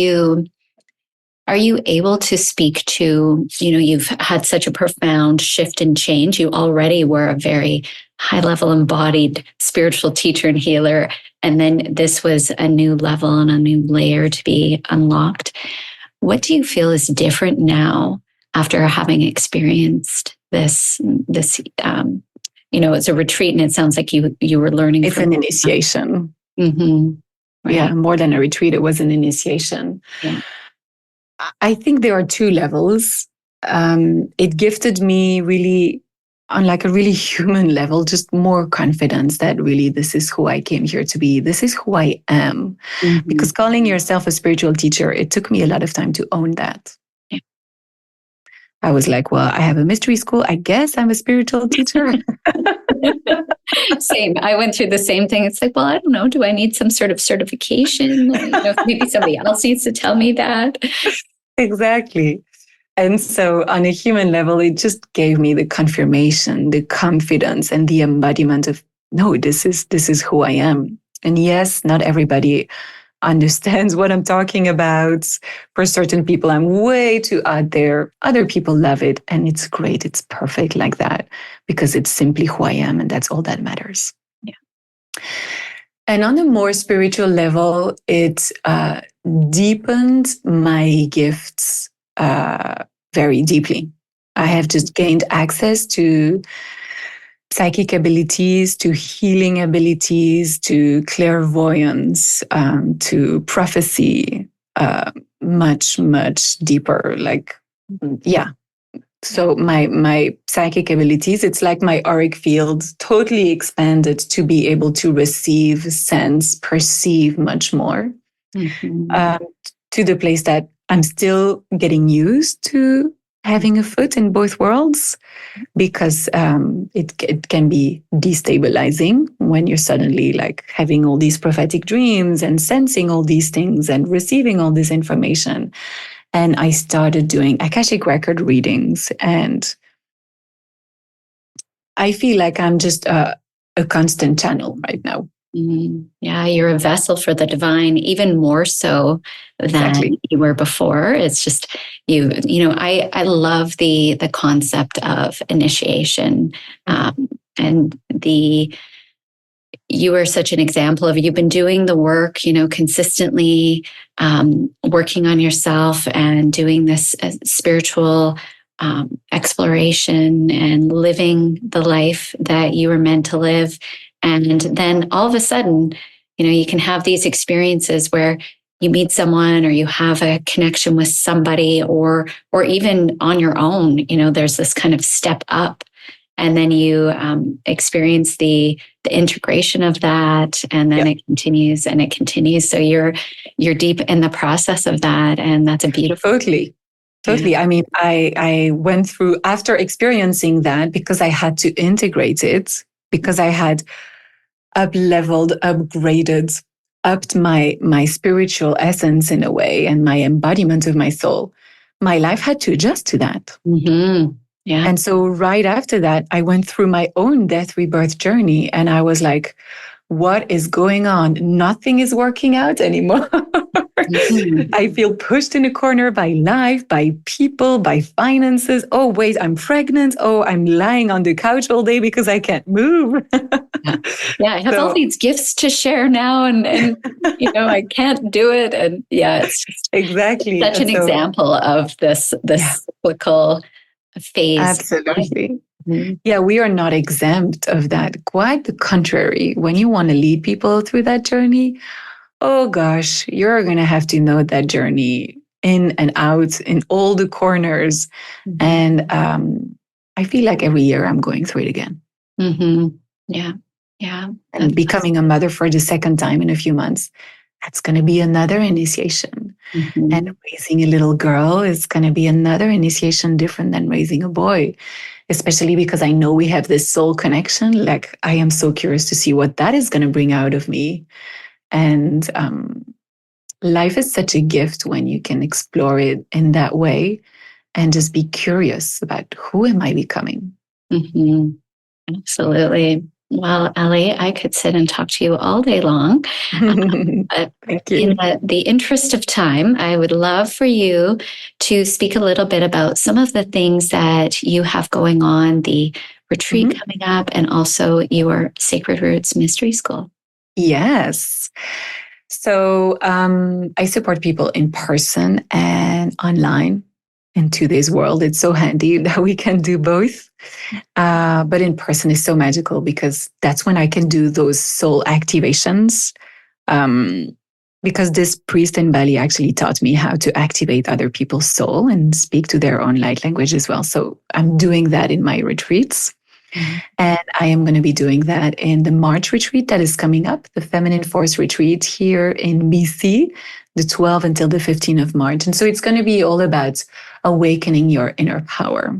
are you able to speak to, you've had such a profound shift and change. You already were a very high level embodied spiritual teacher and healer. And then this was a new level and a new layer to be unlocked. What do you feel is different now after having experienced this, it's a retreat and it sounds like you were learning. It's an initiation. Mm-hmm. Right. Yeah, more than a retreat, it was an initiation. Yeah. I think there are two levels. It gifted me really on a really human level, just more confidence that really this is who I came here to be. This is who I am. Mm-hmm. Because calling yourself a spiritual teacher, it took me a lot of time to own that. Yeah. I was well, I have a mystery school. I guess I'm a spiritual teacher. Same. I went through the same thing. It's well, I don't know. Do I need some sort of certification? Maybe somebody else needs to tell me that. Exactly. And so on a human level, it just gave me the confirmation, the confidence, and the embodiment of, no, this is who I am. And yes, not everybody understands what I'm talking about. For certain people, I'm way too out there. Other people love it. And it's great. It's perfect like that, because it's simply who I am. And that's all that matters. Yeah. And on a more spiritual level, it deepened my gifts very deeply. I have just gained access to psychic abilities, to healing abilities, to clairvoyance, to prophecy, much, much deeper. Yeah. So my psychic abilities, it's like my auric field totally expanded to be able to receive, sense, perceive much more. Mm-hmm. To the place that I'm still getting used to having a foot in both worlds, because it can be destabilizing when you're suddenly having all these prophetic dreams and sensing all these things and receiving all this information. And I started doing Akashic record readings, and I feel like I'm just a constant channel right now. Mm-hmm. Yeah, you're a vessel for the divine, even more so than you were before. It's just I love the concept of initiation, and you are such an example of, you've been doing the work, consistently, working on yourself and doing this spiritual exploration and living the life that you were meant to live. And then all of a sudden, you can have these experiences where you meet someone or you have a connection with somebody, or even on your own, there's this kind of step up, and then you experience the integration of that, and then it continues and it continues. So you're deep in the process of that, and that's a beautiful. Totally. Yeah. I mean, I went through, after experiencing that, because I had to integrate it, because I had up-leveled, upgraded upped my spiritual essence in a way and my embodiment of my soul, my life had to adjust to that. Mm-hmm. Yeah. And so right after that, I went through my own death rebirth journey, and I was like, what is going on? Nothing is working out anymore. Mm-hmm. I feel pushed in a corner by life, by people, by finances. Oh, wait, I'm pregnant. Oh, I'm lying on the couch all day because I can't move. Yeah, I have all these gifts to share now, and I can't do it. And yeah, it's just exactly such an example of this cyclical phase. Absolutely. Yeah, we are not exempt of that. Quite the contrary. When you want to lead people through that journey, oh gosh, you're going to have to know that journey in and out in all the corners. Mm-hmm. And I feel like every year I'm going through it again. Mm-hmm. Yeah. Yeah. And becoming a mother for the second time in a few months, that's going to be another initiation. Mm-hmm. And raising a little girl is going to be another initiation different than raising a boy, especially because I know we have this soul connection. Like, I am so curious to see what that is going to bring out of me. And life is such a gift when you can explore it in that way and just be curious about who am I becoming. Mm-hmm. Absolutely. Well, Ellie, I could sit and talk to you all day long. But Thank you. In the interest of time, I would love for you to speak a little bit about some of the things that you have going on, the retreat coming up, and also your Sacred Roots Mystery School. Yes. So I support people in person and online. In today's world, it's so handy that we can do both. But in person is so magical because that's when I can do those soul activations. Because this priest in Bali actually taught me how to activate other people's soul and speak to their own light language as well. So I'm doing that in my retreats. Mm-hmm. And I am going to be doing that in the March retreat that is coming up, the Feminine Force retreat here in BC, the 12th until the 15th of March. And so it's going to be all about awakening your inner power,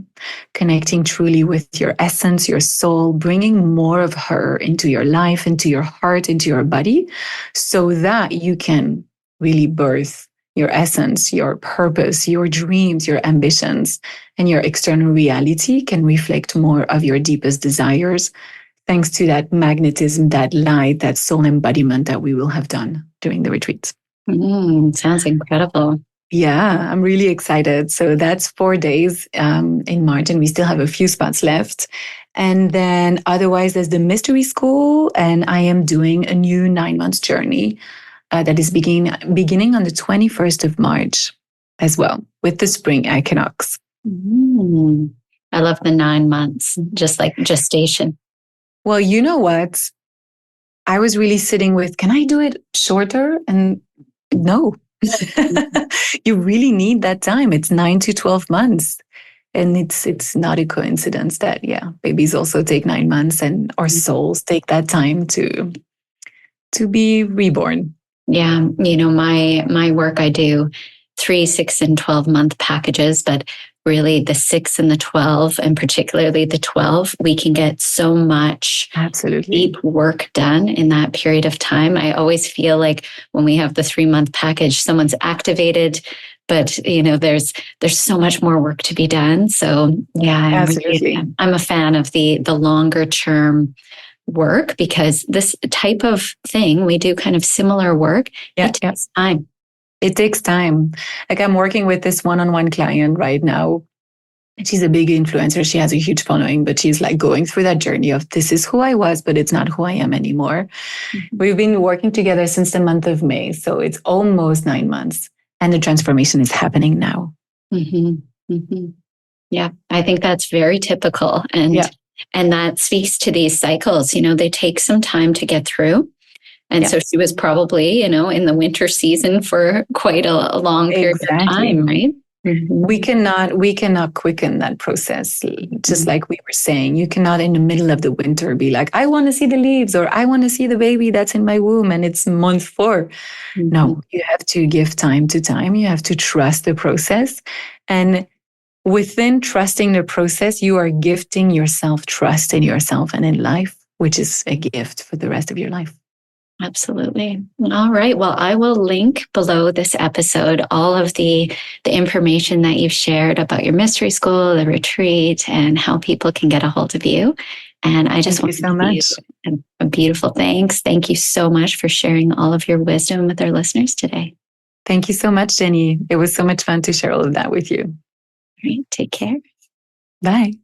connecting truly with your essence, your soul, bringing more of her into your life, into your heart, into your body, so that you can really birth your essence, your purpose, your dreams, your ambitions, and your external reality can reflect more of your deepest desires, thanks to that magnetism, that light, that soul embodiment that we will have done during the retreats. Sounds incredible. Yeah, I'm really excited. So that's 4 days in March, and we still have a few spots left. And then otherwise, there's the Mystery School, and I am doing a new 9-month journey that is beginning on the 21st of March as well, with the spring equinox. I love the 9 months, just like gestation. Well, you know what? I was really sitting with, can I do it shorter? And no. You really need that time. It's 9 to 12 months. And it's not a coincidence that, babies also take 9 months and our souls take that time to be reborn. Yeah. My work, I do 3, 6, and 12-month packages, but really the 6 and the 12, and particularly the 12, we can get so much deep work done in that period of time. I always feel like when we have the 3-month package, someone's activated, but there's so much more work to be done. So I'm a fan of the longer term work, because this type of thing, we do kind of similar work. It takes time. It takes time. Like, I'm working with this one-on-one client right now. She's a big influencer. She has a huge following, but she's like going through that journey of, this is who I was, but it's not who I am anymore. Mm-hmm. We've been working together since the month of May. So it's almost 9 months, and the transformation is happening now. Mm-hmm. Mm-hmm. Yeah, I think that's very typical. And that speaks to these cycles. They take some time to get through. And so she was probably, in the winter season for quite a long period of time, right? Mm-hmm. We cannot quicken that process. Just like we were saying, you cannot in the middle of the winter be like, I want to see the leaves, or I want to see the baby that's in my womb and it's month 4. Mm-hmm. No, you have to give time to time. You have to trust the process. And within trusting the process, you are gifting yourself trust in yourself and in life, which is a gift for the rest of your life. Absolutely. All right. Well, I will link below this episode all of the information that you've shared about your mystery school, the retreat, and how people can get a hold of you. And I just want to give you a beautiful thanks. Thank you so much for sharing all of your wisdom with our listeners today. Thank you so much, Jennie. It was so much fun to share all of that with you. All right. Take care. Bye.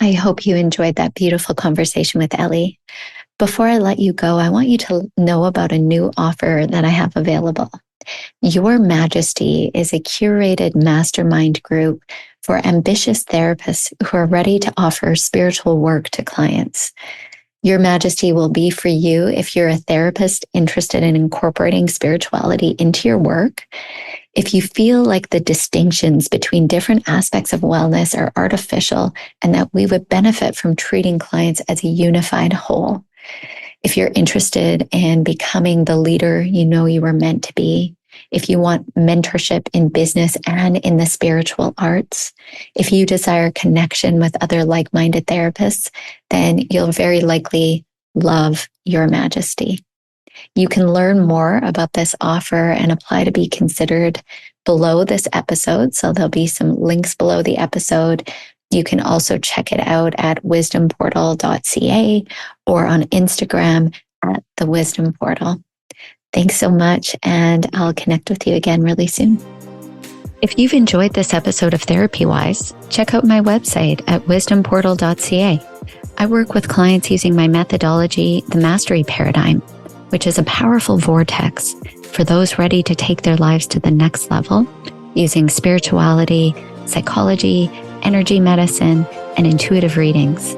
I hope you enjoyed that beautiful conversation with Ellie. Before I let you go, I want you to know about a new offer that I have available. Your Majesty is a curated mastermind group for ambitious therapists who are ready to offer spiritual work to clients. Your Majesty will be for you if you're a therapist interested in incorporating spirituality into your work, if you feel like the distinctions between different aspects of wellness are artificial and that we would benefit from treating clients as a unified whole, if you're interested in becoming the leader you know you were meant to be, if you want mentorship in business and in the spiritual arts, if you desire connection with other like-minded therapists, then you'll very likely love Your Majesty. You can learn more about this offer and apply to be considered below this episode. So there'll be some links below the episode. You can also check it out at wisdomportal.ca or on Instagram at the Wisdom Portal. Thanks so much, and I'll connect with you again really soon. If you've enjoyed this episode of Therapy Wise, check out my website at wisdomportal.ca. I work with clients using my methodology, the Mastery Paradigm, which is a powerful vortex for those ready to take their lives to the next level using spirituality, psychology, energy medicine, and intuitive readings.